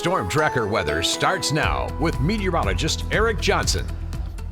Storm Tracker weather starts now with meteorologist Eric Johnson.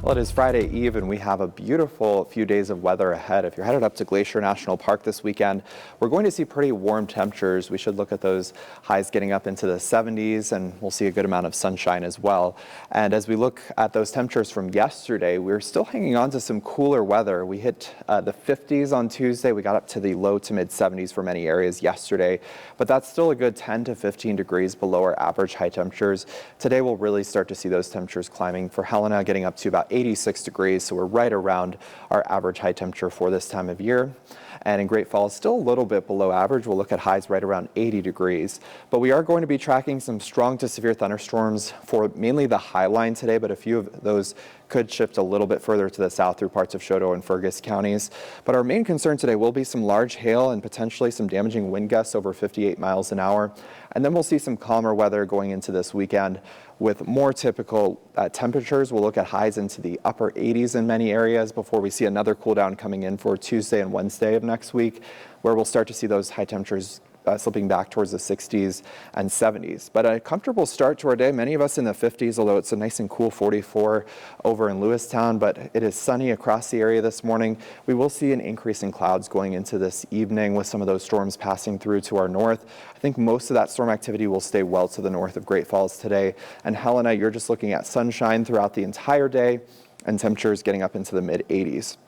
Well, it is Friday Eve and we have a beautiful few days of weather ahead. If you're headed up to Glacier National Park this weekend, we're going to see pretty warm temperatures. We should look at those highs getting up into the 70s, and we'll see a good amount of sunshine as well. And as we look at those temperatures from yesterday, we're still hanging on to some cooler weather. We hit the 50s on Tuesday. We got up to the low to mid 70s for many areas yesterday, but that's still a good 10 to 15 degrees below our average high temperatures. Today we'll really start to see those temperatures climbing. For Helena, getting up to about 86 degrees, so we're right around our average high temperature for this time of year. And in Great Falls, still a little bit below average. We'll look at highs right around 80 degrees. But we are going to be tracking some strong to severe thunderstorms for mainly the high line today, but a few of those could shift a little bit further to the south through parts of Choteau and Fergus counties. But our main concern today will be some large hail and potentially some damaging wind gusts over 58 miles an hour. And then we'll see some calmer weather going into this weekend with more typical temperatures. We'll look at highs into the upper 80s in many areas before we see another cool down coming in for Tuesday and Wednesday of next week, where we'll start to see those high temperatures slipping back towards the 60s and 70s. But a comfortable start to our day. Many of us in the 50s, although it's a nice and cool 44 over in Lewistown, but it is sunny across the area this morning. We will see an increase in clouds going into this evening with some of those storms passing through to our north. I think most of that storm activity will stay well to the north of Great Falls today. And Helena, you're just looking at sunshine throughout the entire day and temperatures getting up into the mid 80s.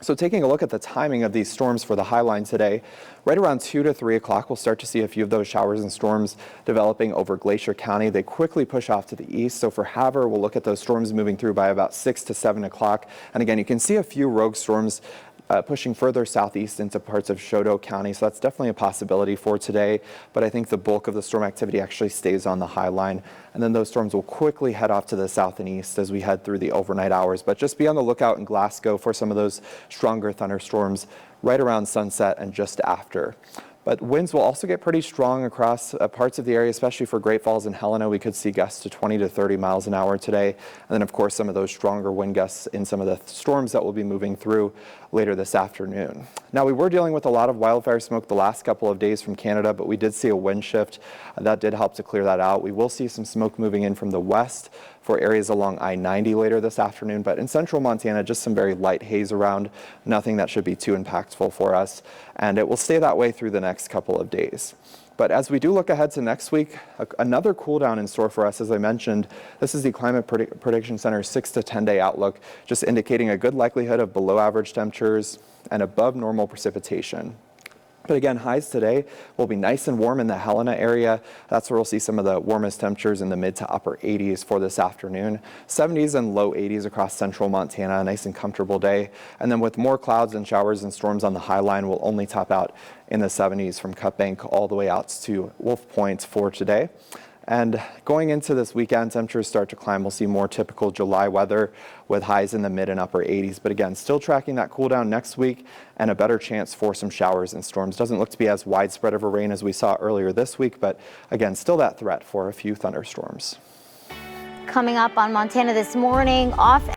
So taking a look at the timing of these storms for the high line today, right around 2 to 3 o'clock, we'll start to see a few of those showers and storms developing over Glacier County. They quickly push off to the east. So for Havre, we'll look at those storms moving through by about 6 to 7 o'clock. And again, you can see a few rogue storms pushing further southeast into parts of Choteau County. So that's definitely a possibility for today. But I think the bulk of the storm activity actually stays on the high line. And then those storms will quickly head off to the south and east as we head through the overnight hours. But just be on the lookout in Glasgow for some of those stronger thunderstorms right around sunset and just after. But winds will also get pretty strong across parts of the area, especially for Great Falls and Helena. We could see gusts to 20 to 30 miles an hour today. And then, of course, some of those stronger wind gusts in some of the storms that will be moving through later this afternoon. Now, we were dealing with a lot of wildfire smoke the last couple of days from Canada, but we did see a wind shift. That did help to clear that out. We will see some smoke moving in from the west for areas along I-90 later this afternoon, but in central Montana, just some very light haze around, nothing that should be too impactful for us, and it will stay that way through the next couple of days. But as we do look ahead to next week, another cool down in store for us. As I mentioned, this is the Climate Prediction Center's 6 to 10 day outlook, just indicating a good likelihood of below average temperatures and above normal precipitation. But again, highs today will be nice and warm in the Helena area. That's where we'll see some of the warmest temperatures in the mid to upper 80s for this afternoon. 70s and low 80s across central Montana, a nice and comfortable day. And then with more clouds and showers and storms on the high line, we'll only top out in the 70s from Cut Bank all the way out to Wolf Point for today. And going into this weekend, temperatures start to climb. We'll see more typical July weather with highs in the mid and upper 80s. But again, still tracking that cool down next week and a better chance for some showers and storms. Doesn't look to be as widespread of a rain as we saw earlier this week, but again, still that threat for a few thunderstorms. Coming up on Montana this morning, off